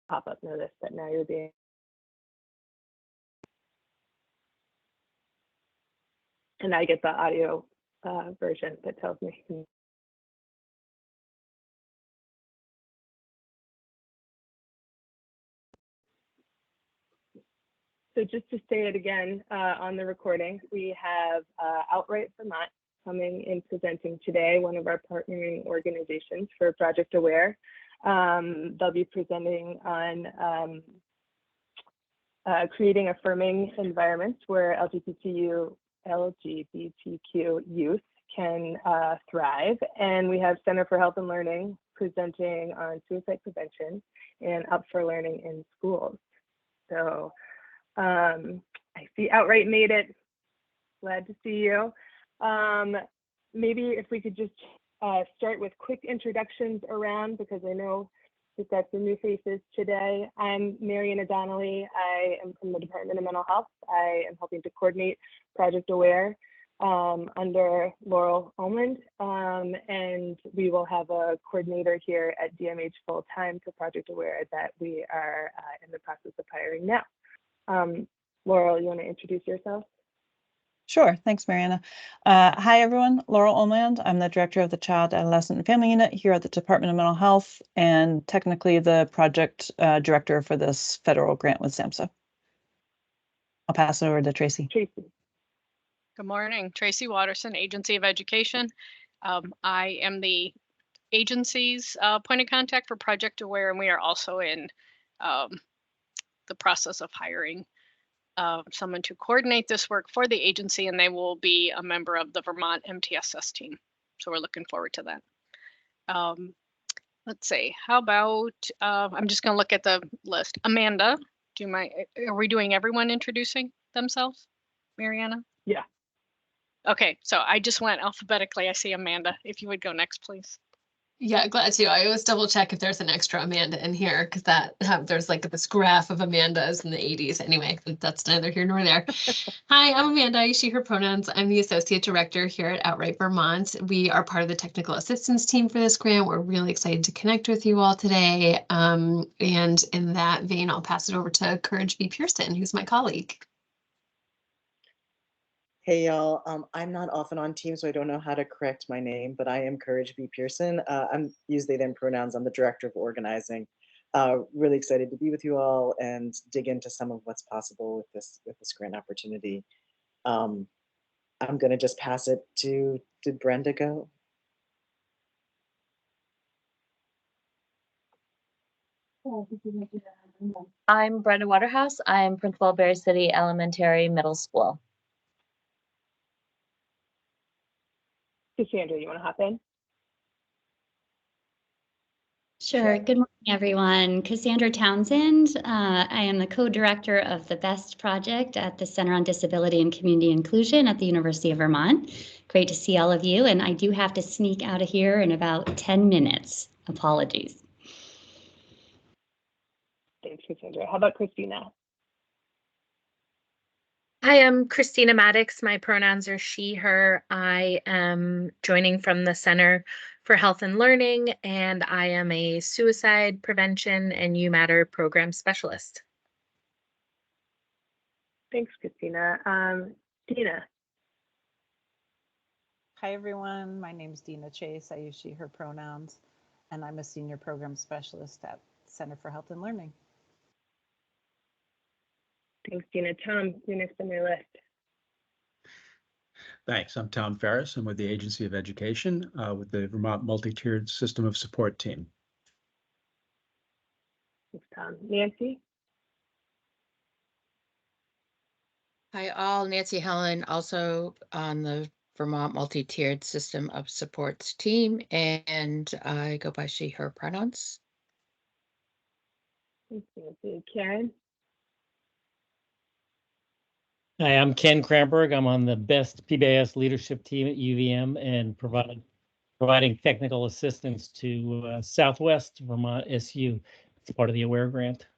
pop-up notice that now you're being. And I get the audio version that tells me. So just to say it again on the recording, we have Outright Vermont coming and presenting today, one of our partnering organizations for Project Aware. They'll be presenting on creating affirming environments where LGBTQ youth can thrive. And we have Center for Health and Learning presenting on suicide prevention and Up for Learning in schools. So I see Outright made it. Glad to see you. Maybe if we could just start with quick introductions around, because I know we've got some new faces today. I'm Mariana Donnelly. I am from the Department of Mental Health. I am helping to coordinate Project Aware under Laurel Omland, and we will have a coordinator here at DMH full-time for Project Aware that we are in the process of hiring now. Laurel, you want to introduce yourself? Sure. Thanks, Mariana. Hi, everyone. Laurel Omland. I'm the director of the Child, Adolescent, and Family Unit here at the Department of Mental Health, and technically the project director for this federal grant with SAMHSA. I'll pass it over to Tracy. Tracy. Good morning. Tracy Watterson, Agency of Education. I am the agency's point of contact for Project Aware, and we are also in the process of hiring someone to coordinate this work for the agency, and they will be a member of the Vermont MTSS team. So we're looking forward to that. Let's see, how about, I'm just gonna look at the list. Amanda, do you mind, are we doing everyone introducing themselves? Mariana? Yeah. Okay, so I just went alphabetically. I see Amanda. If you would go next, please. Yeah, glad to. I always double check if there's an extra Amanda in here, because there's like this graph of Amandas in the 80s. Anyway, that's neither here nor there. Hi, I'm Amanda, she, her pronouns. I'm the associate director here at Outright Vermont. We are part of the technical assistance team for this grant. We're really excited to connect with you all today. And in that vein, I'll pass it over to Courage B. Pearson, who's my colleague. Hey y'all, I'm not often on team, so I don't know how to correct my name, but I am Courage B. Pearson. I'm use they them pronouns. I'm the director of organizing. Really excited to be with you all and dig into some of what's possible with this grant opportunity. I'm gonna just pass it to, did Brenda go? I'm Brenda Waterhouse. I'm principal of Berry City Elementary Middle School. Cassandra, you want to hop in? Sure. Good morning, everyone. Cassandra Townsend. I am the co-director of the BEST project at the Center on Disability and Community Inclusion at the University of Vermont. Great to see all of you. And I do have to sneak out of here in about 10 minutes. Apologies. Thanks, Cassandra. How about Christina? Hi, I'm Christina Maddox. My pronouns are she, her. I am joining from the Center for Health and Learning, and I am a suicide prevention and You Matter program specialist. Thanks, Christina. Dina. Hi, everyone. My name is Dina Chase. I use she, her pronouns, and I'm a senior program specialist at Center for Health and Learning. Thanks, Dina. Tom, you're next on my list. Thanks. I'm Tom Ferris. I'm with the Agency of Education with the Vermont Multi-Tiered System of Support team. Thanks, Tom. Nancy? Hi, all. Nancy Helen, also on the Vermont Multi-Tiered System of Supports team, and I go by she, her pronouns. Thanks, Nancy. Karen? Hi, I'm Ken Kramberg. I'm on the BEST PBIS leadership team at UVM and providing technical assistance to Southwest Vermont SU. It's part of the Aware grant.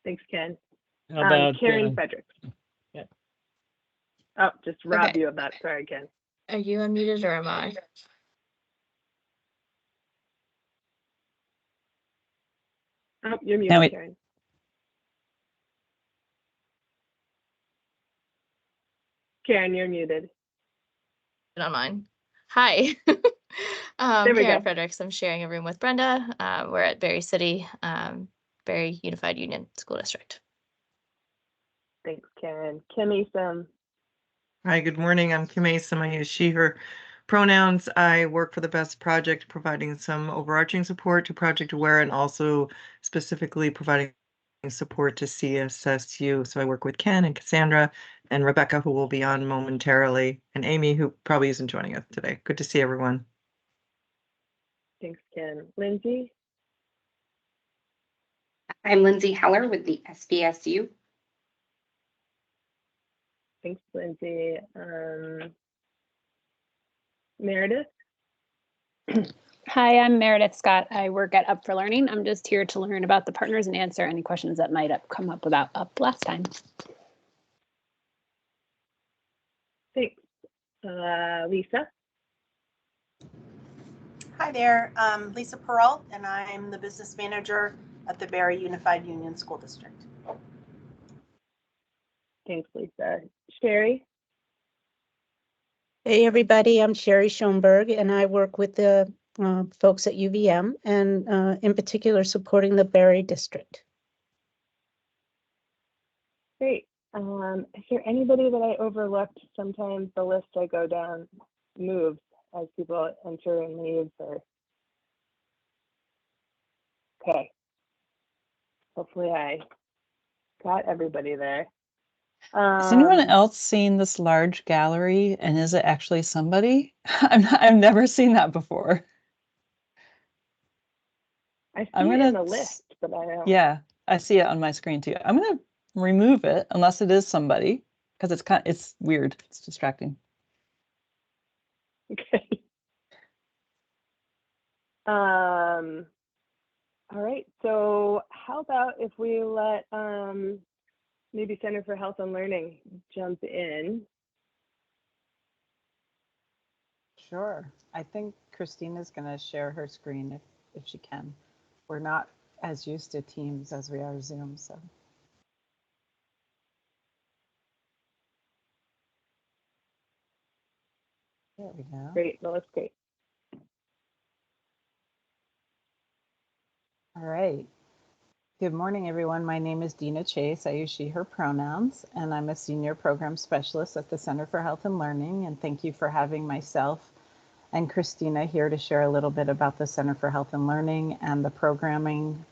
Thanks, Ken. How about Karen Fredericks? Yeah. Oh, just robbed Okay. you of that. Sorry, Ken. Are you unmuted or am I? Oh, you're Now muted, Karen. Karen, you're muted. On mine. Hi. There we Karen go. Fredericks. I'm sharing a room with Brenda. We're at Berry City, Berry Unified Union School District. Thanks, Karen. Kim Esom. Hi, good morning. I'm Kim Asim. I use she, her pronouns. I work for the BEST project, providing some overarching support to Project Aware and also specifically providing support to CSSU. So I work with Ken and Cassandra and Rebecca, who will be on momentarily, and Amy, who probably isn't joining us today. Good to see everyone. Thanks, Ken. Lindsay. I'm Lindsay Heller with the SBSU. Thanks, Lindsay. Meredith. Hi, I'm Meredith Scott. I work at Up for Learning. I'm just here to learn about the partners and answer any questions that might have come up about Up last time. Thanks. Lisa. Hi there, I'm Lisa Peralt, and I'm the business manager at the Berry Unified Union School District. Thanks, Lisa. Sherry. Hey, everybody, I'm Sherry Schoenberg, and I work with the folks at UVM, and in particular supporting the Berry District. Great. Is there anybody that I overlooked? Sometimes the list I go down moves as people enter and leave. Or... Okay. Hopefully I got everybody there. Has anyone else seen this large gallery, and is it actually somebody? I've never seen that before. I see it in the list, but I don't. Yeah, I see it on my screen too. I'm gonna remove it unless it is somebody, because it's weird. It's distracting. Okay. All right. So how about if we let maybe Center for Health and Learning jump in? Sure. I think Christina's going to share her screen if she can. We're not as used to Teams as we are Zoom, so. There we go. Great. That looks great. All right. Good morning, everyone. My name is Dina Chase. I use she, her pronouns, and I'm a senior program specialist at the Center for Health and Learning. And thank you for having myself and Christina here to share a little bit about the Center for Health and Learning and the programming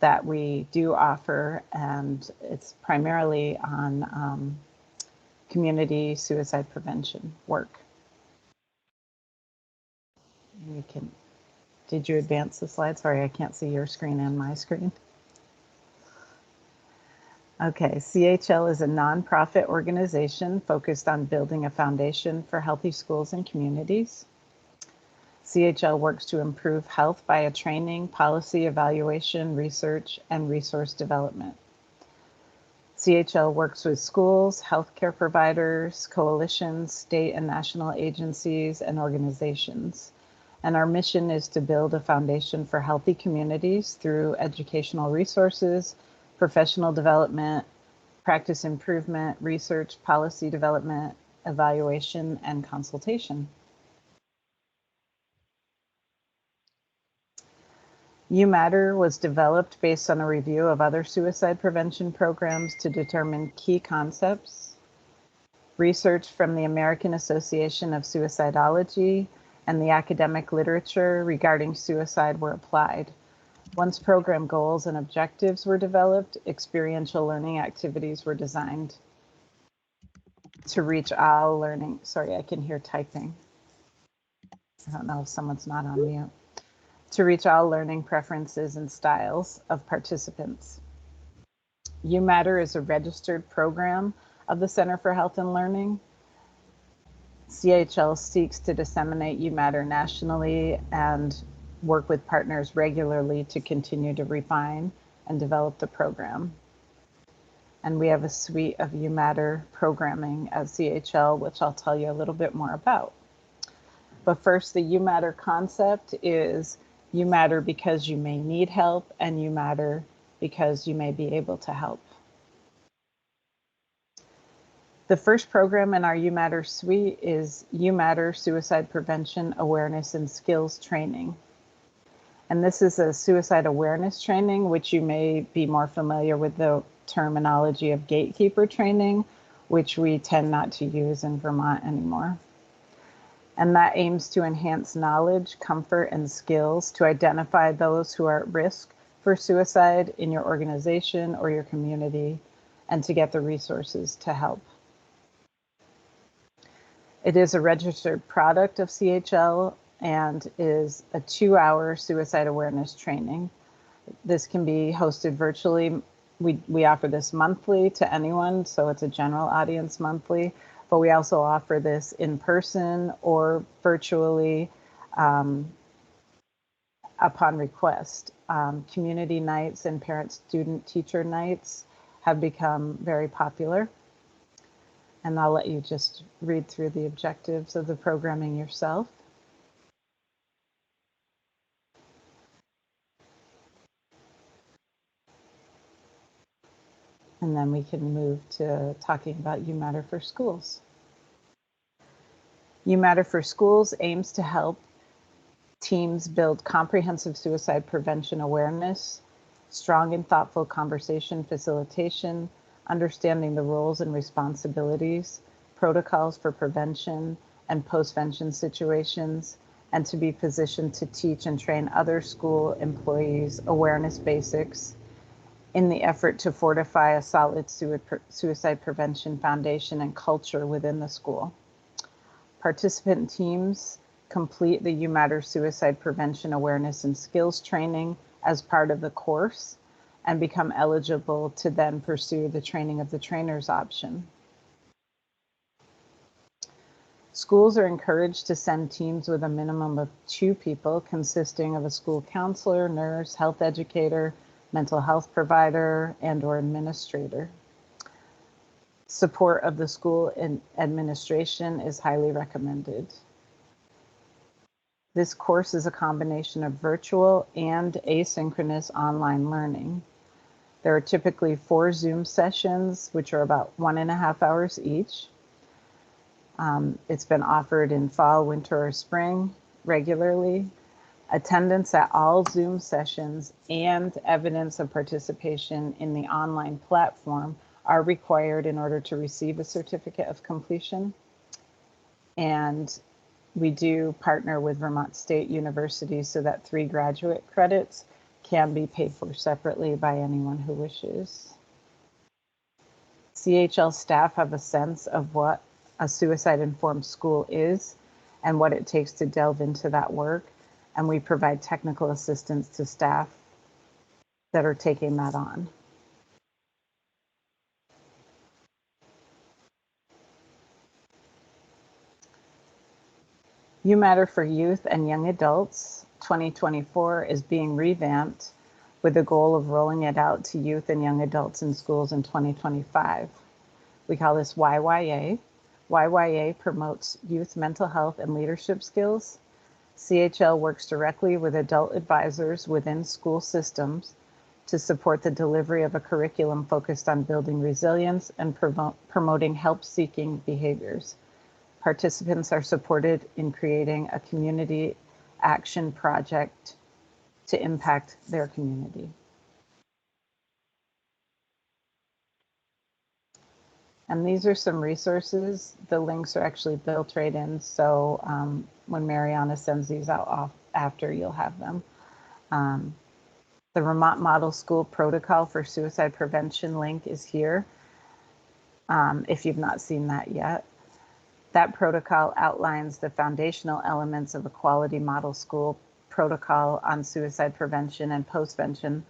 that we do offer. And it's primarily on community suicide prevention work. Did you advance the slide? Sorry, I can't see your screen and my screen. Okay, CHL is a nonprofit organization focused on building a foundation for healthy schools and communities. CHL works to improve health via training, policy evaluation, research, and resource development. CHL works with schools, healthcare providers, coalitions, state and national agencies, and organizations. And our mission is to build a foundation for healthy communities through educational resources, professional development, practice improvement, research, policy development, evaluation, and consultation. UMatter was developed based on a review of other suicide prevention programs to determine key concepts. Research from the American Association of Suicidology and the academic literature regarding suicide were applied. Once program goals and objectives were developed, experiential learning activities were designed to reach all learning. Sorry, I can hear typing. I don't know if someone's not on mute. To reach all learning preferences and styles of participants. UMatter is a registered program of the Center for Health and Learning. CHL seeks to disseminate UMatter nationally and work with partners regularly to continue to refine and develop the program. And we have a suite of UMatter programming at CHL, which I'll tell you a little bit more about. But first, the UMatter concept is You matter because you may need help, and you matter because you may be able to help. The first program in our You Matter suite is You Matter Suicide Prevention Awareness and Skills Training. And this is a suicide awareness training, which you may be more familiar with the terminology of gatekeeper training, which we tend not to use in Vermont anymore. And that aims to enhance knowledge, comfort, and skills to identify those who are at risk for suicide in your organization or your community, and to get the resources to help. It is a registered product of CHL and is a 2-hour suicide awareness training. This can be hosted virtually. We offer this monthly to anyone, so it's a general audience monthly, but we also offer this in person or virtually upon request. Community nights and parent-student teacher nights have become very popular. And I'll let you just read through the objectives of the programming yourself. And then we can move to talking about You Matter for Schools. You Matter for Schools aims to help teams build comprehensive suicide prevention awareness, strong and thoughtful conversation facilitation, understanding the roles and responsibilities, protocols for prevention and postvention situations, and to be positioned to teach and train other school employees awareness basics in the effort to fortify a solid suicide prevention foundation and culture within the school. Participant teams complete the You Matter Suicide Prevention Awareness and Skills Training as part of the course and become eligible to then pursue the training of the trainers option. Schools are encouraged to send teams with a minimum of 2 people consisting of a school counselor, nurse, health educator, mental health provider, and/or administrator. Support of the school administration is highly recommended. This course is a combination of virtual and asynchronous online learning. There are typically 4 Zoom sessions, which are about 1.5 hours each. It's been offered in fall, winter, or spring regularly. Attendance at all Zoom sessions and evidence of participation in the online platform are required in order to receive a certificate of completion. And we do partner with Vermont State University so that 3 graduate credits can be paid for separately by anyone who wishes. CHL staff have a sense of what a suicide-informed school is and what it takes to delve into that work, and we provide technical assistance to staff that are taking that on. You Matter for Youth and Young Adults 2024 is being revamped with the goal of rolling it out to youth and young adults in schools in 2025. We call this YYA. YYA promotes youth mental health and leadership skills. CHL works directly with adult advisors within school systems to support the delivery of a curriculum focused on building resilience and promoting help-seeking behaviors. Participants are supported in creating a community action project to impact their community. And these are some resources. The links are actually built right in, so when Mariana sends these out after, you'll have them. The Vermont Model School Protocol for Suicide Prevention link is here, if you've not seen that yet. That protocol outlines the foundational elements of a quality model school protocol on suicide prevention and postvention,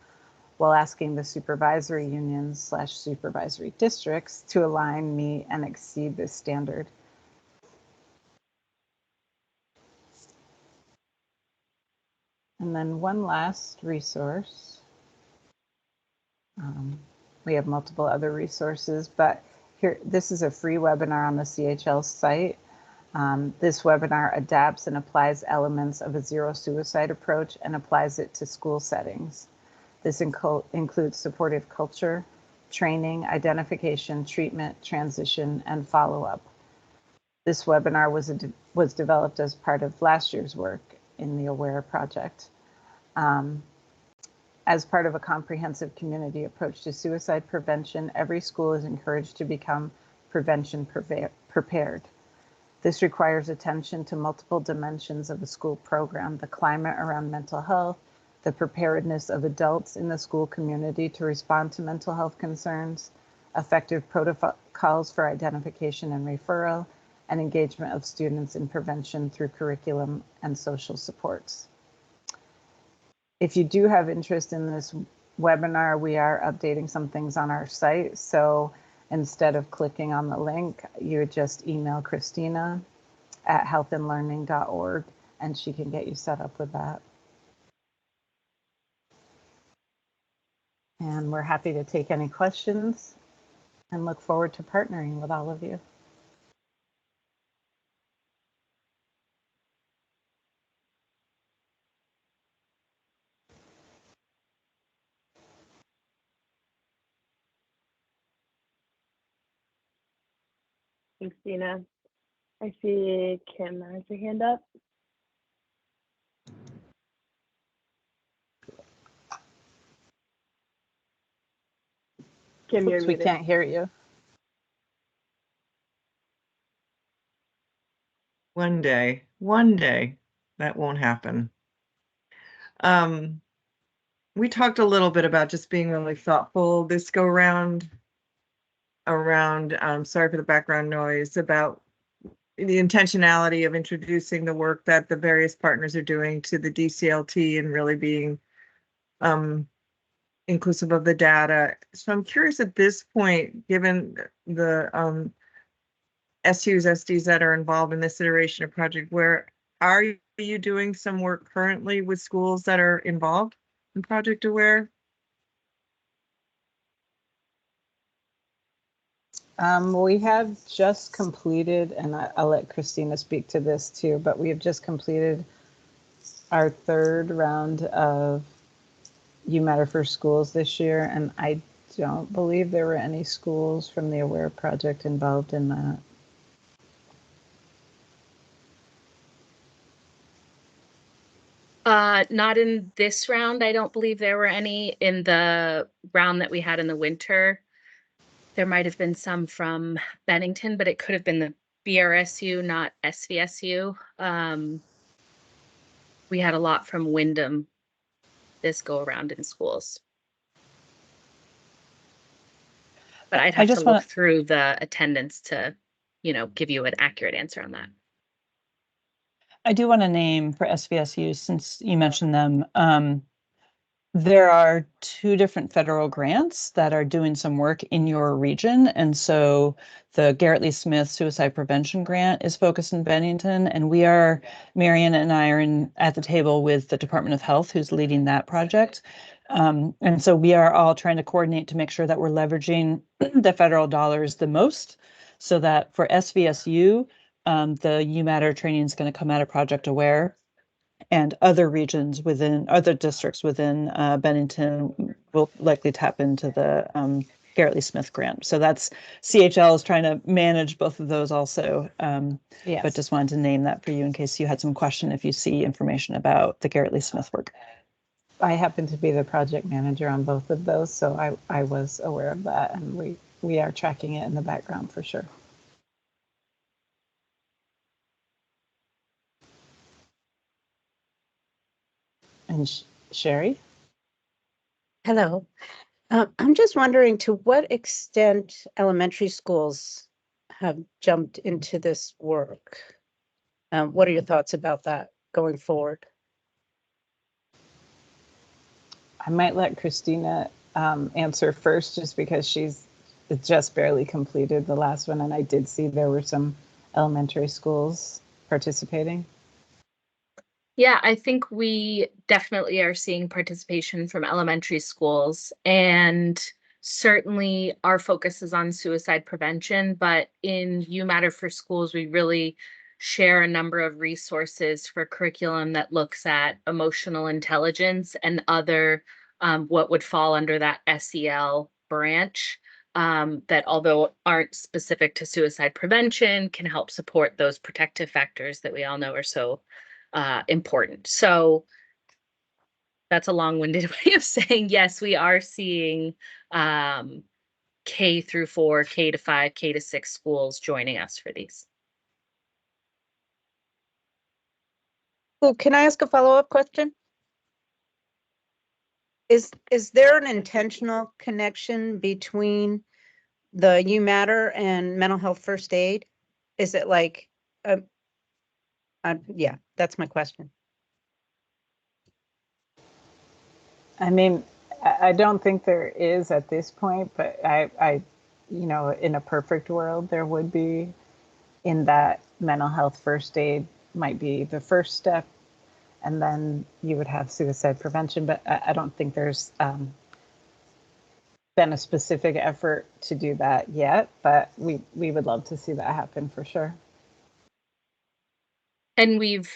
while asking the supervisory unions / supervisory districts to align, meet, and exceed this standard. And then one last resource. We have multiple other resources, but here, this is a free webinar on the CHL site This webinar adapts and applies elements of a zero suicide approach and applies it to school settings. This includes supportive culture, training, identification, treatment, transition, and follow-up. This webinar was developed as part of last year's work in the AWARE project. As part of a comprehensive community approach to suicide prevention, every school is encouraged to become prevention prepared. This requires attention to multiple dimensions of the school program: the climate around mental health, the preparedness of adults in the school community to respond to mental health concerns, effective protocols for identification and referral, and engagement of students in prevention through curriculum and social supports. If you do have interest in this webinar, we are updating some things on our site. So instead of clicking on the link, you would just email Christina at healthandlearning.org and she can get you set up with that. And we're happy to take any questions and look forward to partnering with all of you. Thanks, Dina. I see Kim has her hand up. Kim, you're Oops, we muted. can't hear you. One day, that won't happen. We talked a little bit about just being really thoughtful this go round around, sorry for the background noise, about the intentionality of introducing the work that the various partners are doing to the DCLT and really being inclusive of the data. So I'm curious at this point, given the SUs, SDs that are involved in this iteration of project, where are you doing some work currently with schools that are involved in Project Aware? We have just completed, and I'll let Christina speak to this too, but we have just completed our third round of You Matter for Schools this year, and I don't believe there were any schools from the AWARE project involved in that. Not in this round. I don't believe there were any. In the round that we had in the winter, there might have been some from Bennington, but it could have been the BRSU, not SVSU. We had a lot from Wyndham this go around in schools. But I'd have to look through the attendance to, give you an accurate answer on that. I do want to name for SVSU, since you mentioned them, there are 2 different federal grants that are doing some work in your region. And so the Garrett Lee Smith Suicide Prevention Grant is focused in Bennington. And Marianne and I are at the table with the Department of Health, who's leading that project. And so we are all trying to coordinate to make sure that we're leveraging the federal dollars the most, so that for SVSU, the You Matter training is going to come out of Project Aware. And other regions within other districts within Bennington will likely tap into the Garrett Lee Smith grant. So that's CHL is trying to manage both of those also. Yes. But just wanted to name that for you in case you had some question if you see information about the Garrett Lee Smith work. I happen to be the project manager on both of those, so I was aware of that, and we are tracking it in the background for sure. And Sherry? Hello. I'm just wondering, to what extent elementary schools have jumped into this work? What are your thoughts about that going forward? I might let Christina answer first, just because she's just barely completed the last one, and I did see there were some elementary schools participating. Yeah, I think we definitely are seeing participation from elementary schools, and certainly our focus is on suicide prevention, but in You Matter for Schools, we really share a number of resources for curriculum that looks at emotional intelligence and other what would fall under that SEL branch, that although aren't specific to suicide prevention, can help support those protective factors that we all know are so important. So that's a long-winded way of saying, yes, we are seeing K through 4, K to 5, K to 6 schools joining us for these. Well, can I ask a follow-up question? Is there an intentional connection between the You Matter and mental health first aid? Is it like, yeah, that's my question. I mean, I don't think there is at this point, but I, you know, in a perfect world, there would be, in that mental health first aid might be the first step, and then you would have suicide prevention. But I don't think there's been a specific effort to do that yet, but we would love to see that happen for sure. And we've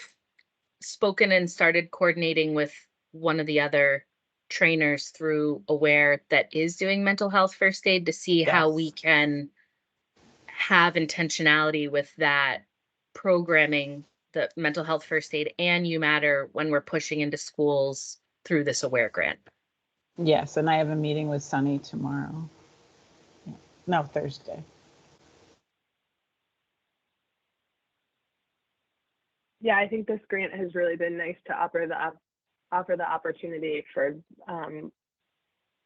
spoken and started coordinating with one of the other trainers through Aware that is doing mental health first aid to see how we can have intentionality with that programming, the mental health first aid and You Matter when we're pushing into schools through this Aware grant. Yes, and I have a meeting with Sunny tomorrow. No, Thursday. Yeah, I think this grant has really been nice to offer the opportunity for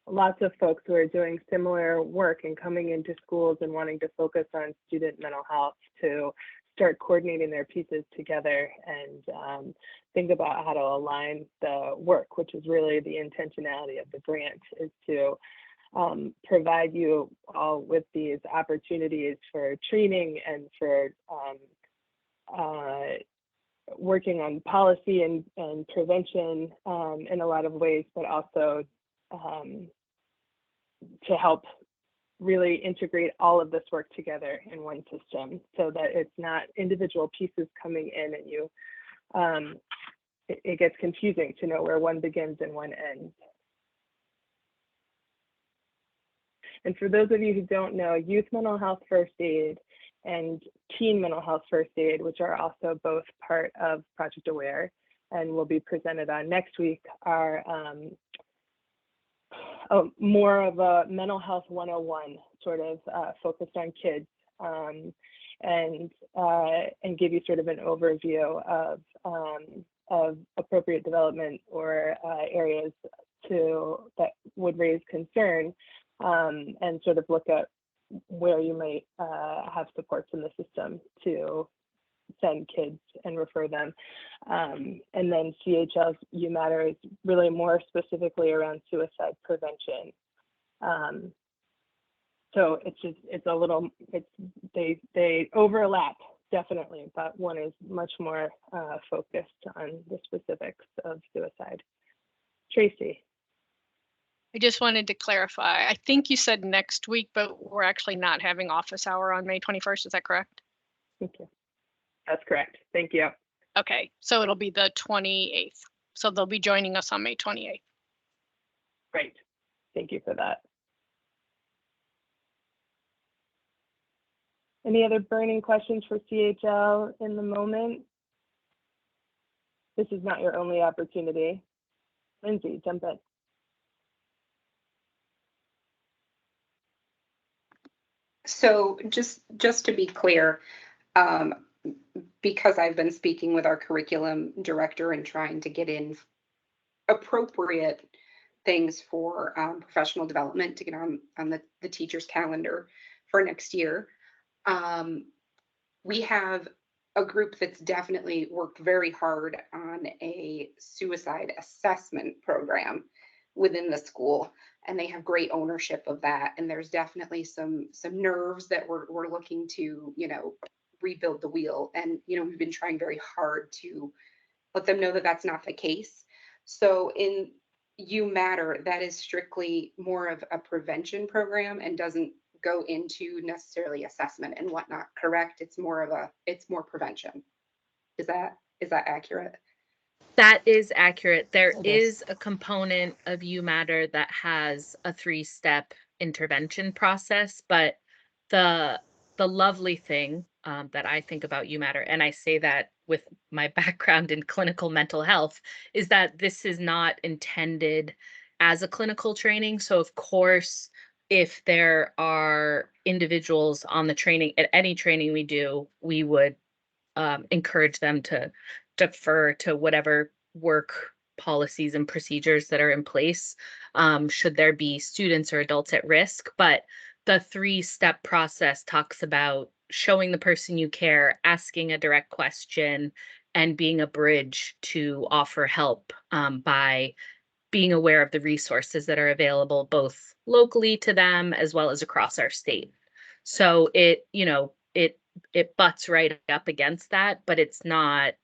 lots of folks who are doing similar work and coming into schools and wanting to focus on student mental health to start coordinating their pieces together and think about how to align the work, which is really the intentionality of the grant, is to provide you all with these opportunities for training and for working on policy and prevention in a lot of ways, but also to help really integrate all of this work together in one system so that it's not individual pieces coming in and you, it gets confusing to know where one begins and one ends. And for those of you who don't know, youth mental health first aid and teen mental health first aid, which are also both part of Project Aware and will be presented on next week, are more of a mental health 101 sort of focused on kids, and give you sort of an overview of appropriate development or areas that would raise concern, and sort of look at where you might have supports in the system to send kids and refer them. And then CHL's You Matter is really more specifically around suicide prevention. So they overlap definitely, but one is much more focused on the specifics of suicide. Tracy. I just wanted to clarify. I think you said next week, but we're actually not having office hour on May 21st. Is that correct? Thank you. That's correct. Thank you. Okay, so it'll be the 28th. So they'll be joining us on May 28th. Great. Thank you for that. Any other burning questions for CHL in the moment? This is not your only opportunity. Lindsay, jump in. So just to be clear, because I've been speaking with our curriculum director and trying to get in appropriate things for professional development to get on the teacher's calendar for next year, we have a group that's definitely worked very hard on a suicide assessment program within the school, and they have great ownership of that. And there's definitely some nerves that we're looking to, rebuild the wheel. And, we've been trying very hard to let them know that that's not the case. So in You Matter, that is strictly more of a prevention program and doesn't go into necessarily assessment and whatnot, correct? It's more prevention. Is that accurate? That is accurate. There It is. is a component of UMatter that has a 3-step intervention process, but the lovely thing that I think about UMatter, and I say that with my background in clinical mental health, is that this is not intended as a clinical training. So of course, if there are individuals on the training, at any training we do, we would encourage them to defer to whatever work policies and procedures that are in place, should there be students or adults at risk. But the 3-step process talks about showing the person you care, asking a direct question, and being a bridge to offer help by being aware of the resources that are available both locally to them as well as across our state. So it, you know, it butts right up against that, but it's not,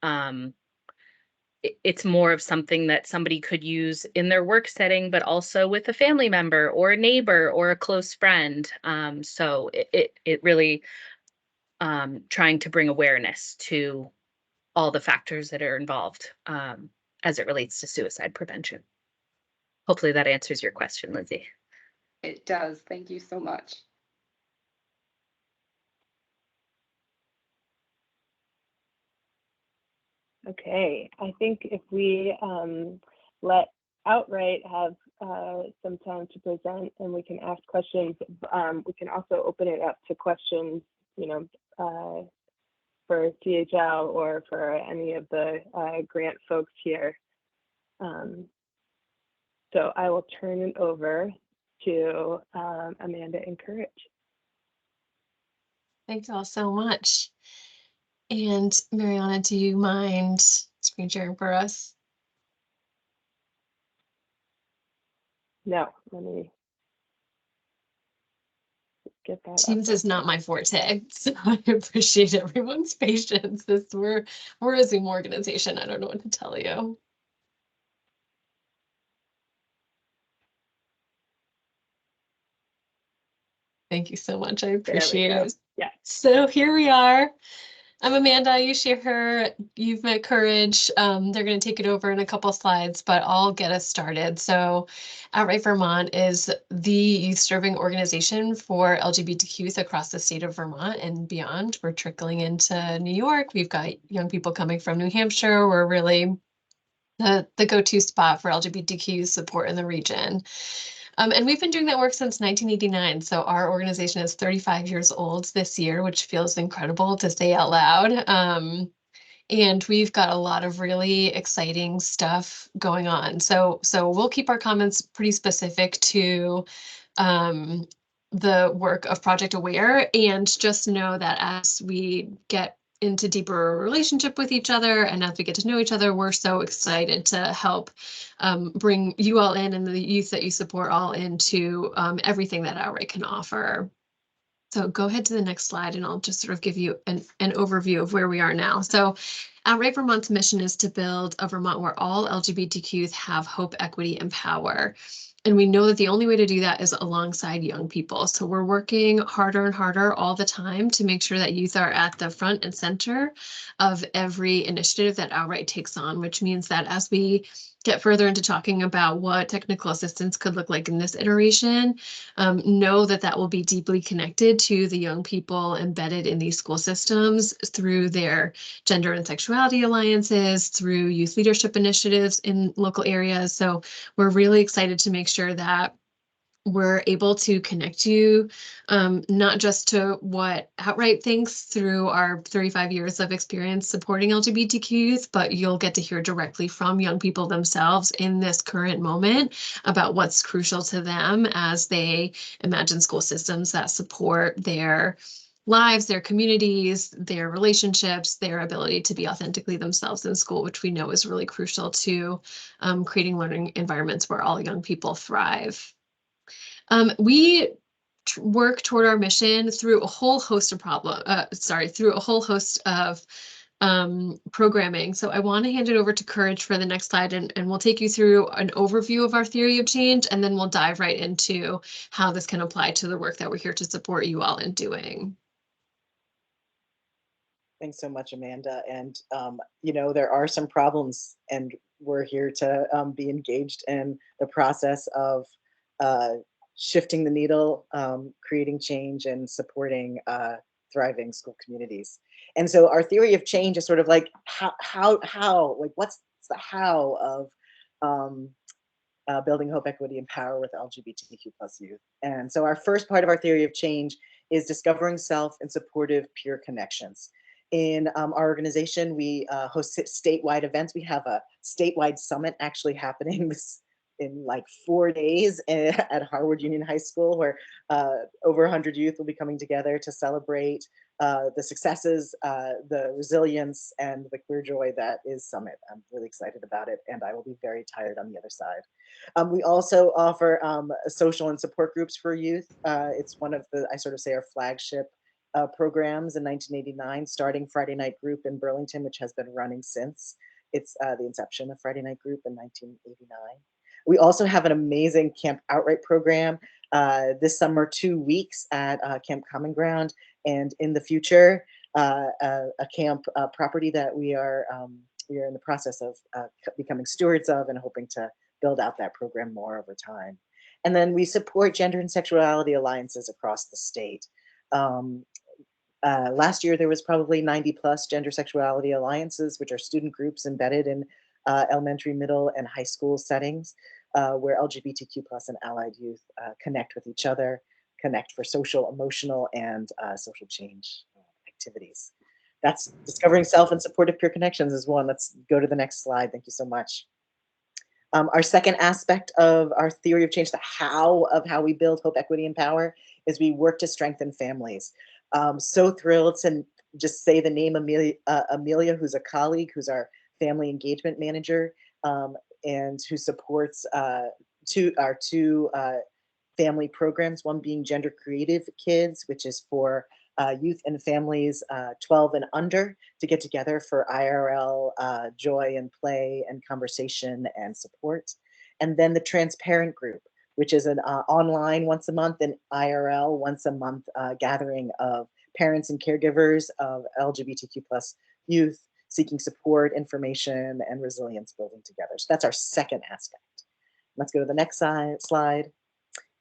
it's more of something that somebody could use in their work setting, but also with a family member or a neighbor or a close friend. So it really trying to bring awareness to all the factors that are involved as it relates to suicide prevention. Hopefully that answers your question, Lindsay. It does. Thank you so much. Okay, I think if we let Outright have some time to present and we can ask questions, we can also open it up to questions, you know, for CHL or for any of the grant folks here. So I will turn it over to Amanda and Courage. Thanks all so much. And Mariana, do you mind screen sharing for us? No, let me get that. Teams is not my forte, so I appreciate everyone's patience. We're a Zoom organization. I don't know what to tell you. Thank you so much. I appreciate it. Yeah. So here we are. I'm Amanda. You share her. You've met Courage. They're going to take it over in a couple slides, but I'll get us started. So Outright Vermont is the youth serving organization for LGBTQ youth across the state of Vermont and beyond. We're trickling into New York. We've got young people coming from New Hampshire. We're really the go-to spot for LGBTQ support in the region. And we've been doing that work since 1989. So our organization is 35 years old this year, which feels incredible to say out loud. And we've got a lot of really exciting stuff going on. So we'll keep our comments pretty specific to the work of Project Aware, and just know that as we get into deeper relationship with each other and as we get to know each other, we're so excited to help bring you all in and the youth that you support all into everything that Outright can offer. So go ahead to the next slide and I'll just sort of give you an overview of where we are now. So Outright Vermont's mission is to build a Vermont where all LGBTQ youth have hope, equity, and power. And we know that the only way to do that is alongside young people. So we're working harder and harder all the time to make sure that youth are at the front and center of every initiative that Outright takes on, which means that as we get further into talking about what technical assistance could look like in this iteration, know that that will be deeply connected to the young people embedded in these school systems through their gender and sexuality alliances, through youth leadership initiatives in local areas. So we're really excited to make sure that we're able to connect you not just to what Outright thinks through our 35 years of experience supporting LGBTQ youth, but you'll get to hear directly from young people themselves in this current moment about what's crucial to them as they imagine school systems that support their lives, their communities, their relationships, their ability to be authentically themselves in school, which we know is really crucial to creating learning environments where all young people thrive. We work toward our mission through a whole host of programming. So I want to hand it over to Courage for the next slide, and we'll take you through an overview of our theory of change, and then we'll dive right into how this can apply to the work that we're here to support you all in doing. Thanks so much, Amanda. And, you know, there are some problems, and we're here to be engaged in the process of shifting the needle, creating change, and supporting thriving school communities. And so our theory of change is sort of like how like what's the how of building hope, equity, and power with LGBTQ plus youth. And so our first part of our theory of change is discovering self and supportive peer connections. In our organization, we host statewide events. We have a statewide summit actually happening this in like 4 days at Harvard Union High School, where over 100 youth will be coming together to celebrate the successes, the resilience, and the queer joy that is Summit. I'm really excited about it, and I will be very tired on the other side. We also offer social and support groups for youth. It's one of the, I sort of say, our flagship programs in 1989, starting Friday Night Group in Burlington, which has been running since. It's the inception of Friday Night Group in 1989. We also have an amazing Camp Outright program this summer, 2 weeks at Camp Common Ground, and in the future, a camp property that we are in the process of becoming stewards of and hoping to build out that program more over time. And then we support gender and sexuality alliances across the state. Last year, there was probably 90 plus gender sexuality alliances, which are student groups embedded in elementary, middle, and high school settings where LGBTQ plus and allied youth connect with each other, connect for social, emotional, and social change activities. That's discovering self and supportive peer connections is one. Let's go to the next slide. Thank you so much. Our second aspect of our theory of change, the how of how we build hope, equity, and power, is we work to strengthen families. So thrilled to just say the name Amelia, who's a colleague, who's our family engagement manager, and who supports our two family programs, one being Gender Creative Kids, which is for youth and families 12 and under to get together for IRL joy and play and conversation and support. And then the Transparent Group, which is an online once a month and IRL once a month gathering of parents and caregivers of LGBTQ plus youth seeking support, information, and resilience building together. So that's our second aspect. Let's go to the next slide,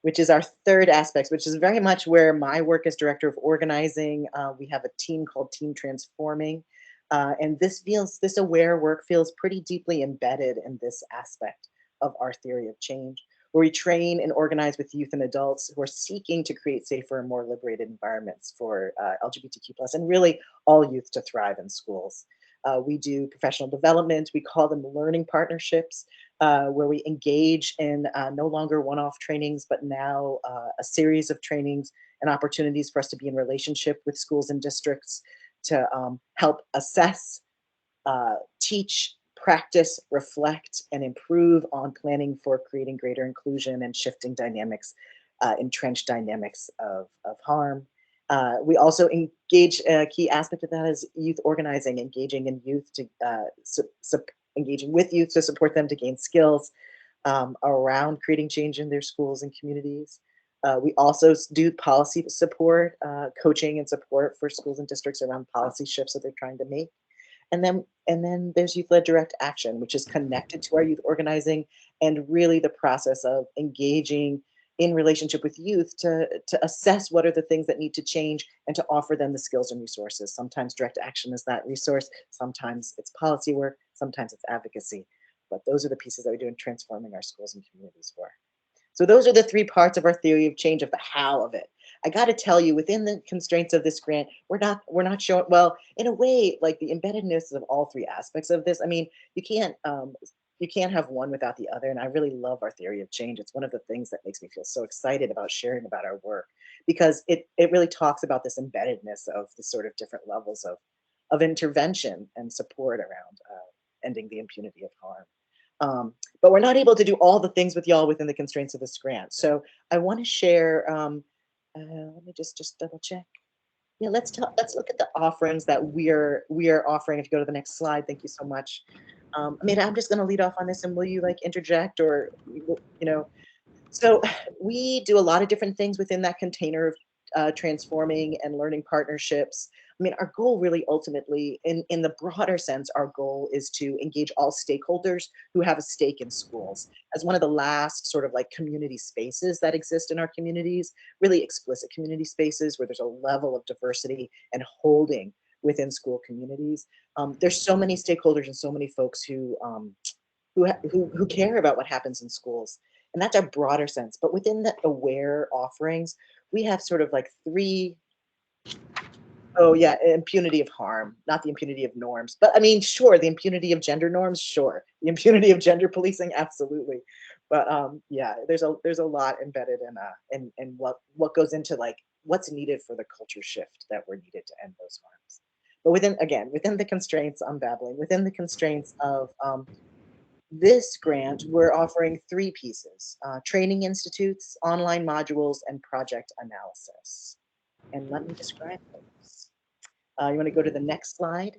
which is our third aspect, which is very much where my work as director of organizing. We have a team called Team Transforming. And this aware work feels pretty deeply embedded in this aspect of our theory of change, where we train and organize with youth and adults who are seeking to create safer and more liberated environments for LGBTQ plus and really all youth to thrive in schools. We do professional development. We call them learning partnerships, where we engage in no longer one-off trainings, but now a series of trainings and opportunities for us to be in relationship with schools and districts to help assess, teach, practice, reflect, and improve on planning for creating greater inclusion and shifting dynamics, entrenched dynamics of harm. We also engage, a key aspect of that is youth organizing, engaging in youth to engaging with youth to support them to gain skills around creating change in their schools and communities. We also do policy support, coaching and support for schools and districts around policy shifts that they're trying to make. And then there's youth-led direct action, which is connected to our youth organizing and really the process of engaging in relationship with youth to assess what are the things that need to change and to offer them the skills and resources. Sometimes direct action is that resource, sometimes it's policy work, sometimes it's advocacy. But those are the pieces that we do in transforming our schools and communities for. So those are the three parts of our theory of change, of the how of it. I got to tell you, within the constraints of this grant, we're not showing, well, in a way, like the embeddedness of all three aspects of this. I mean, you can't have one without the other. And I really love our theory of change. It's one of the things that makes me feel so excited about sharing about our work, because it really talks about this embeddedness of the sort of different levels of intervention and support around ending the impunity of harm. But we're not able to do all the things with y'all within the constraints of this grant. So I want to share, let me just double check. Yeah, let's look at the offerings that we are offering. If you go to the next slide, thank you so much. Amanda, I'm just going to lead off on this, and will you like interject or So we do a lot of different things within that container of transforming and learning partnerships. I mean, our goal really ultimately, in the broader sense, our goal is to engage all stakeholders who have a stake in schools as one of the last sort of like community spaces that exist in our communities, really explicit community spaces where there's a level of diversity and holding within school communities. There's so many stakeholders and so many folks who care about what happens in schools. And that's our broader sense. But within the aware offerings, we have sort of like three. Oh yeah, impunity of harm, not the impunity of norms. But I mean, sure, the impunity of gender norms, sure. The impunity of gender policing, absolutely. But yeah, there's a lot embedded in what goes into like what's needed for the culture shift that we're needed to end those harms. But within the constraints, I'm babbling, within the constraints of this grant, we're offering three pieces: training institutes, online modules, and project analysis. And let me describe those. You want to go to the next slide?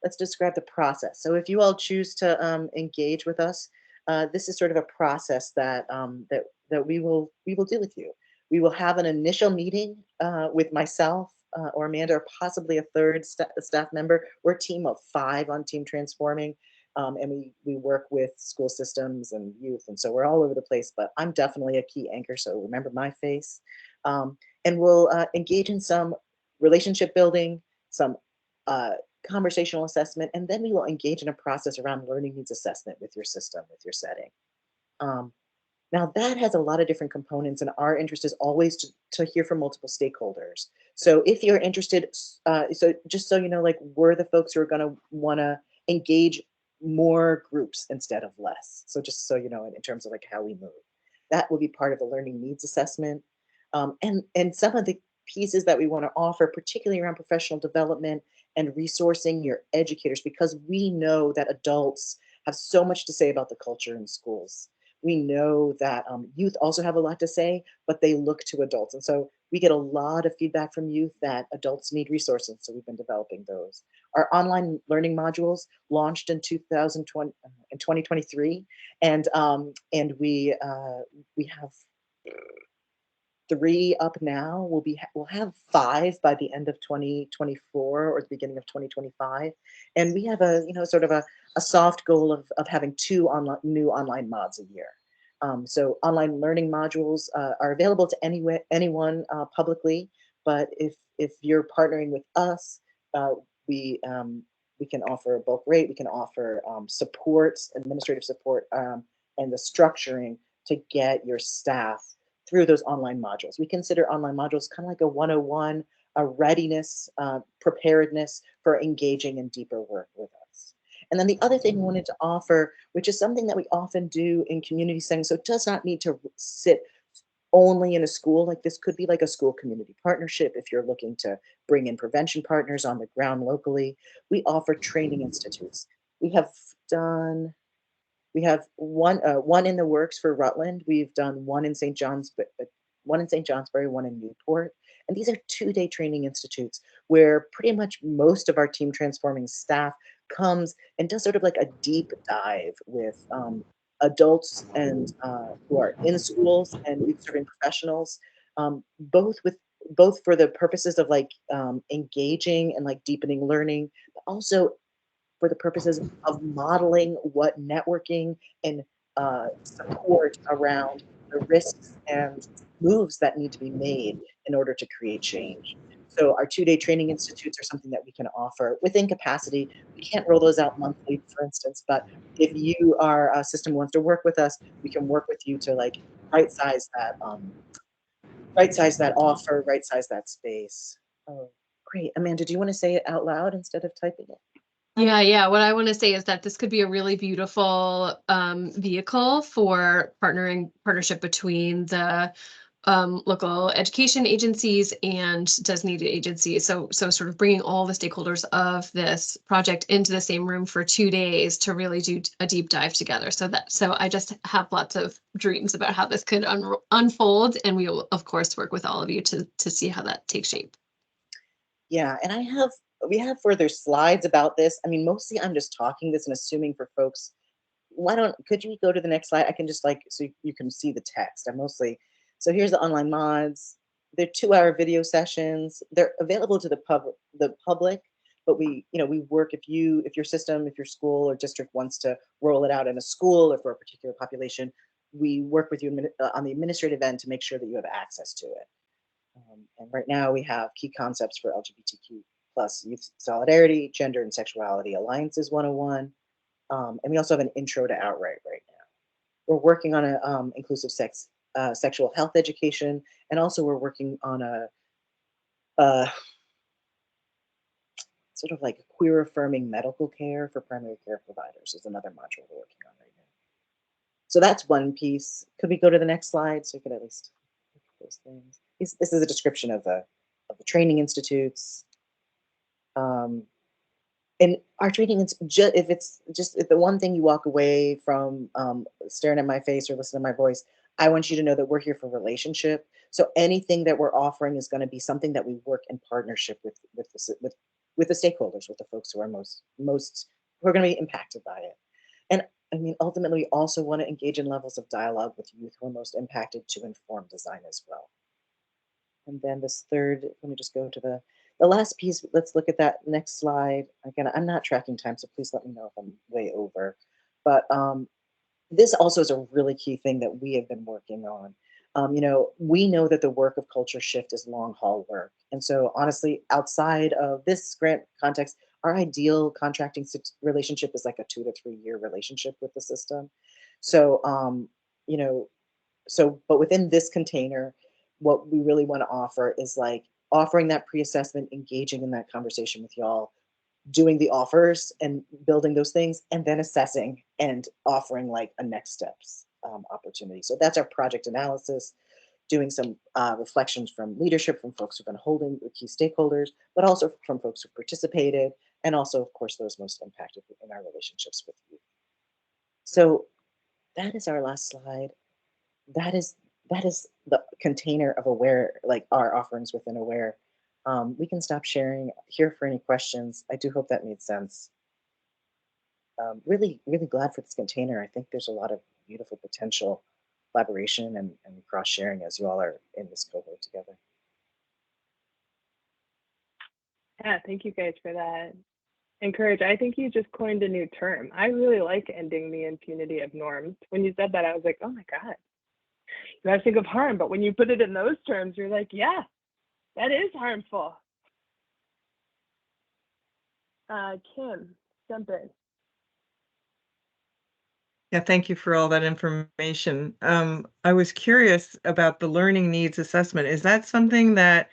Let's describe the process. So if you all choose to engage with us, this is sort of a process that we will do with you. We will have an initial meeting with myself or Amanda, or possibly a third staff member. We're a team of 5 on Team Transforming. And we work with school systems and youth, and so we're all over the place, but I'm definitely a key anchor, so remember my face. And we'll engage in some relationship building, some conversational assessment, and then we will engage in a process around learning needs assessment with your system, with your setting. Now that has a lot of different components, and our interest is always to hear from multiple stakeholders. So if you're interested, so just so you know, like we're the folks who are going to want to engage more groups instead of less. So just so you know, in terms of like how we move, that will be part of the learning needs assessment. And some of the pieces that we want to offer, particularly around professional development and resourcing your educators, because we know that adults have so much to say about the culture in schools. We know that youth also have a lot to say, but they look to adults. And so we get a lot of feedback from youth that adults need resources. So we've been developing those. Our online learning modules launched in 2023, and we have 3 up now. We'll have 5 by the end of 2024 or the beginning of 2025, and we have a sort of a soft goal of having 2 new online mods a year. So online learning modules are available to anyone publicly, but if you're partnering with us, we can offer a bulk rate. We can offer supports, administrative support, and the structuring to get your staff through those online modules. We consider online modules kind of like a 101, a readiness, preparedness for engaging in deeper work with us. And then the other thing we wanted to offer, which is something that we often do in community settings, so it does not need to sit only in a school. Like this could be like a school community partnership if you're looking to bring in prevention partners on the ground locally. We offer training institutes. We have one in the works for Rutland. We've done one in St. Johnsbury, one in Newport. And these are 2-day training institutes where pretty much most of our Team Transforming staff comes and does sort of like a deep dive with adults and who are in schools and youth serving professionals, both for the purposes of like engaging and like deepening learning, but also for the purposes of modeling what networking and support around the risks and moves that need to be made in order to create change. So our 2-day training institutes are something that we can offer within capacity. We can't roll those out monthly, for instance, but if you are a system who wants to work with us, we can work with you to like right size that offer, right size that space. Oh, great. Amanda, do you want to say it out loud instead of typing it? Yeah. What I want to say is that this could be a really beautiful vehicle for partnership between the local education agencies and designated agencies. So sort of bringing all the stakeholders of this project into the same room for 2 days to really do a deep dive together. So I just have lots of dreams about how this could unfold, and we will of course work with all of you to see how that takes shape. Yeah, and we have further slides about this. I mean, mostly I'm just talking this and assuming for folks, could you go to the next slide? I can just so you can see the text. So here's the online mods. They're 2-hour video sessions. They're available to the public, but we work if your system, if your school or district wants to roll it out in a school or for a particular population, we work with you on the administrative end to make sure that you have access to it. And right now we have key concepts for LGBTQ plus youth solidarity, gender and sexuality alliances 101. And we also have an intro to Outright right now. We're working on a inclusive sexual health education, and also we're working on a sort of like queer affirming medical care for primary care providers is another module we're working on right now. So that's one piece. Could we go to the next slide so you could at least look at those things? This is a description of the training institutes. And our training, if the one thing you walk away from staring at my face or listening to my voice, I want you to know that we're here for relationship. So anything that we're offering is going to be something that we work in partnership with the stakeholders, with the folks who are most who are going to be impacted by it. And I mean, ultimately, we also want to engage in levels of dialogue with youth who are most impacted to inform design as well. And then this third, let me just go to the last piece. Let's look at that next slide. Again, I'm not tracking time, so please let me know if I'm way over. But this also is a really key thing that we have been working on. We know that the work of culture shift is long haul work. And so honestly, outside of this grant context, our ideal contracting relationship is like a 2 to 3 year relationship with the system. So, but within this container, what we really want to offer is like offering that pre-assessment, engaging in that conversation with y'all, doing the offers and building those things, and then assessing and offering like a next steps opportunity. So that's our project analysis, doing some reflections from leadership, from folks who've been holding with key stakeholders, but also from folks who participated, and also, of course, those most impacted in our relationships with youth. So that is our last slide. That is the container of Aware, like our offerings within Aware. We can stop sharing here for any questions. I do hope that made sense. Really, really glad for this container. I think there's a lot of beautiful potential collaboration and cross-sharing as you all are in this cohort together. Yeah, thank you guys for that. Encourage, I think you just coined a new term. I really like ending the impunity of norms. When you said that, I was like, oh my God. You guys think of harm, but when you put it in those terms, you're like, yeah, that is harmful. Kim, jump in. Yeah, thank you for all that information. I was curious about the learning needs assessment. Is that something that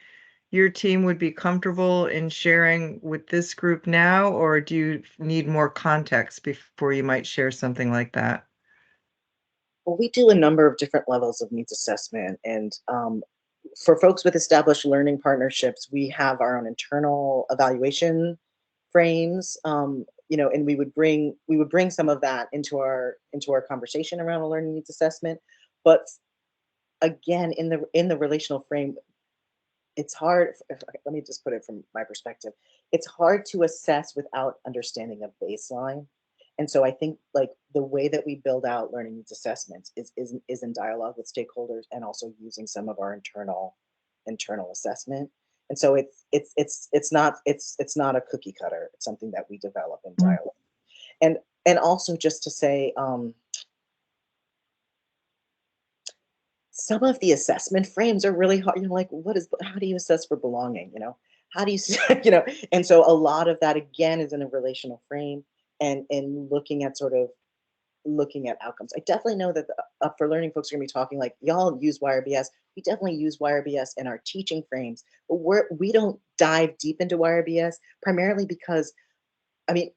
your team would be comfortable in sharing with this group now, or do you need more context before you might share something like that? Well, we do a number of different levels of needs assessment, and for folks with established learning partnerships, we have our own internal evaluation frames, and we would bring some of that into our conversation around a learning needs assessment. But again, in the relational frame, it's hard. Let me just put it from my perspective. It's hard to assess without understanding a baseline. And so I think like the way that we build out learning needs assessments is in dialogue with stakeholders and also using some of our internal assessment. And so it's not a cookie cutter. It's something that we develop in dialogue. And also just to say, some of the assessment frames are really hard. Like how do you assess for belonging? How do you, and so a lot of that again is in a relational frame and looking at outcomes. I definitely know that the Up for Learning folks are gonna be talking like, y'all use YRBS. We definitely use YRBS in our teaching frames, but we don't dive deep into YRBS primarily because, we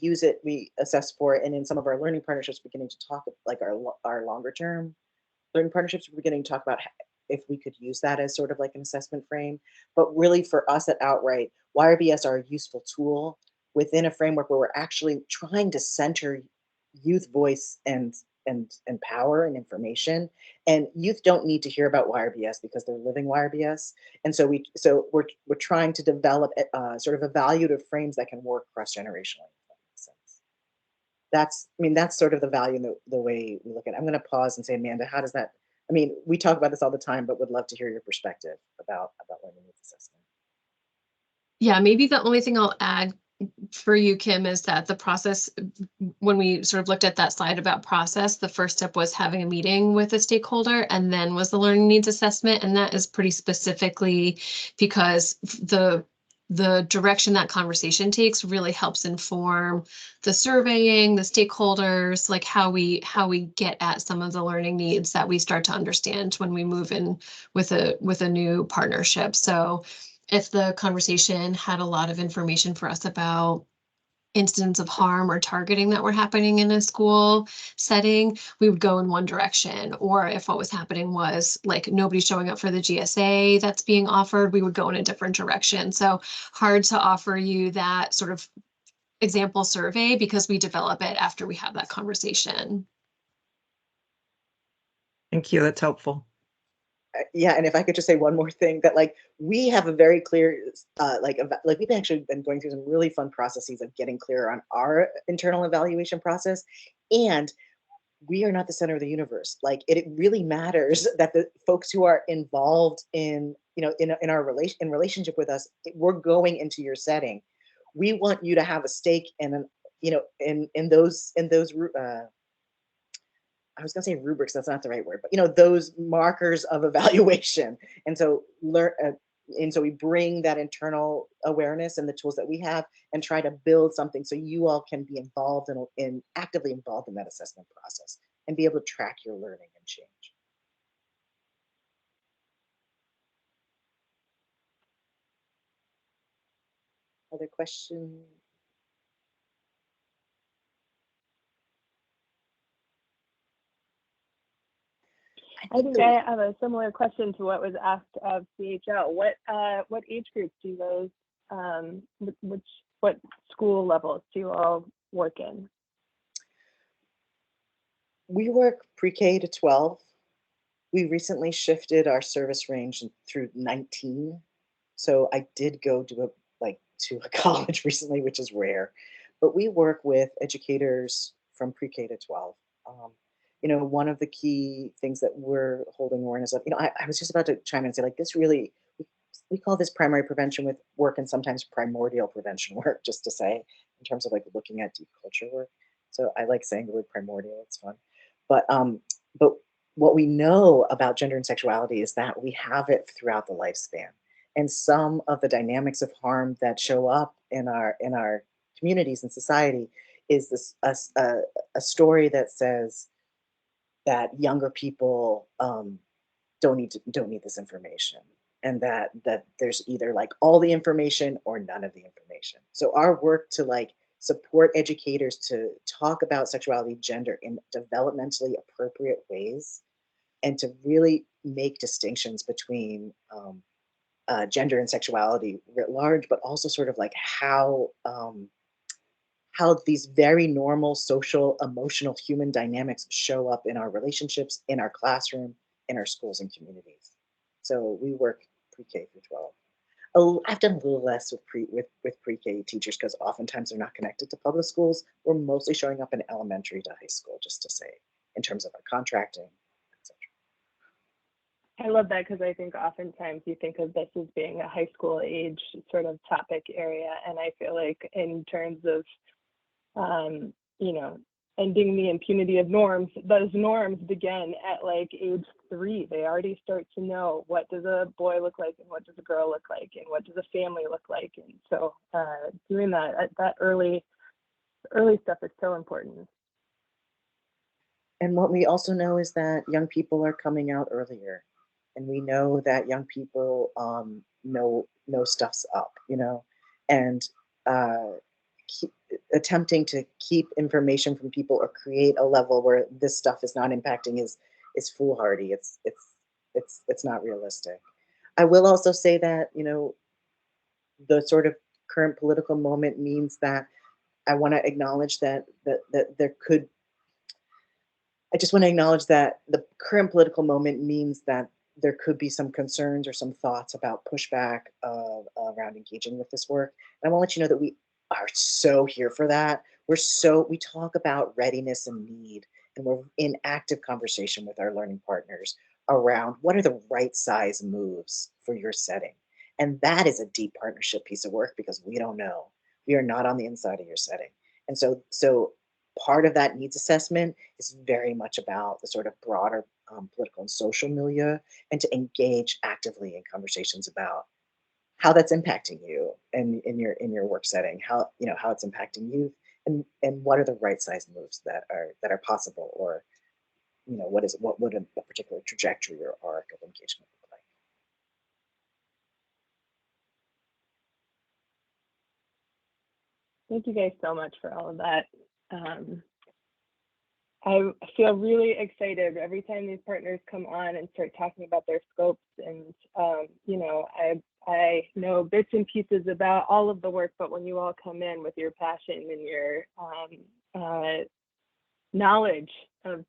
use it, we assess for it, and in some of our learning partnerships, we're beginning to talk like our longer term learning partnerships, we're beginning to talk about if we could use that as sort of like an assessment frame. But really for us at Outright, YRBS are a useful tool within a framework where we're actually trying to center youth voice and and power and information. And youth don't need to hear about YRBS because they're living YRBS. And so we're trying to develop sort of evaluative frames that can work cross-generationally. That's sort of the value in the way we look at it. I'm going to pause and say, Amanda, how does that, we talk about this all the time, but would love to hear your perspective about learning needs assessment. Yeah, maybe the only thing I'll add for you, Kim, is that the process, when we sort of looked at that slide about process, the first step was having a meeting with a stakeholder, and then was the learning needs assessment. And that is pretty specifically because the direction that conversation takes really helps inform the surveying, the stakeholders, like how we get at some of the learning needs that we start to understand when we move in with a new partnership. So if the conversation had a lot of information for us about incidents of harm or targeting that were happening in a school setting, we would go in one direction. Or if what was happening was like nobody showing up for the GSA that's being offered, we would go in a different direction. So hard to offer you that sort of example survey because we develop it after we have that conversation. Thank you. That's helpful. Yeah, and if I could just say one more thing, that like we have a very clear we've actually been going through some really fun processes of getting clearer on our internal evaluation process, and we are not the center of the universe. Like it really matters that the folks who are involved in in our relationship with us, we're going into your setting. We want you to have a stake in in those I was going to say rubrics, that's not the right word, but those markers of evaluation. And so we bring that internal awareness and the tools that we have and try to build something so you all can be involved in actively involved in that assessment process and be able to track your learning and change. Other questions? I think I have a similar question to what was asked of CHL. What age groups do you guys, what school levels do you all work in? We work pre-K to 12. We recently shifted our service range through 19. So I did go to a college recently, which is rare, but we work with educators from pre-K to 12. One of the key things that we're holding awareness of, I was just about to chime in and say, like, this really, we call this primary prevention with work and sometimes primordial prevention work, just to say, in terms of like looking at deep culture work. So I like saying the word primordial, it's fun. But what we know about gender and sexuality is that we have it throughout the lifespan. And some of the dynamics of harm that show up in our communities and society is this a story that says that younger people don't need this information, and that there's either like all the information or none of the information. So our work to like support educators to talk about sexuality, gender in developmentally appropriate ways, and to really make distinctions between gender and sexuality writ large, but also sort of like how these very normal social, emotional, human dynamics show up in our relationships, in our classroom, in our schools and communities. So we work pre-K through 12. I've done a little less with pre-K teachers because oftentimes they're not connected to public schools. We're mostly showing up in elementary to high school, just to say, in terms of our contracting, etc. I love that because I think oftentimes you think of this as being a high school age sort of topic area. And I feel like in terms of, ending the impunity of norms, those norms begin at like age 3. They already start to know, what does a boy look like and what does a girl look like and what does a family look like. And so doing that early stuff is so important. And what we also know is that young people are coming out earlier, and we know that young people know stuff's up, and attempting to keep information from people or create a level where this stuff is not impacting is foolhardy. It's not realistic. I will also say that the sort of current political moment means that I want to acknowledge that there could I just want to acknowledge that the current political moment means that there could be some concerns or some thoughts about pushback around engaging with this work. And I want to let you know that we are so here for that. We talk about readiness and need, and we're in active conversation with our learning partners around what are the right size moves for your setting. And that is a deep partnership piece of work because we don't know. We are not on the inside of your setting. And so part of that needs assessment is very much about the sort of broader political and social milieu, and to engage actively in conversations about how that's impacting you and in your work setting, how it's impacting youth, and what are the right size moves that are possible, or what would a particular trajectory or arc of engagement look like. Thank you guys so much for all of that. I feel really excited every time these partners come on and start talking about their scopes. And, I know bits and pieces about all of the work, but when you all come in with your passion and your knowledge of,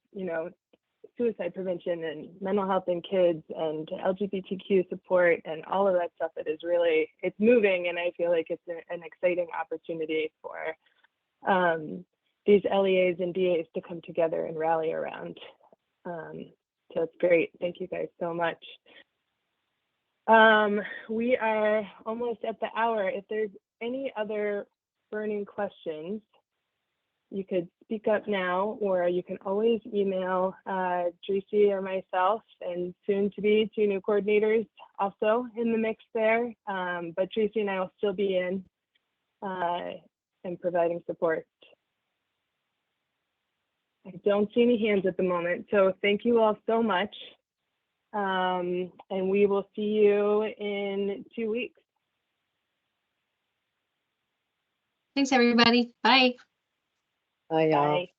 suicide prevention and mental health in kids and LGBTQ support and all of that stuff, it's moving. And I feel like it's an exciting opportunity for these LEAs and DAs to come together and rally around. So it's great. Thank you guys so much. We are almost at the hour. If there's any other burning questions, you could speak up now, or you can always email Tracy or myself, and soon to be 2 new coordinators also in the mix there. But Tracy and I will still be in and providing support. I don't see any hands at the moment, so thank you all so much. And we will see you in 2 weeks. Thanks, everybody. Bye. Bye, y'all. Bye.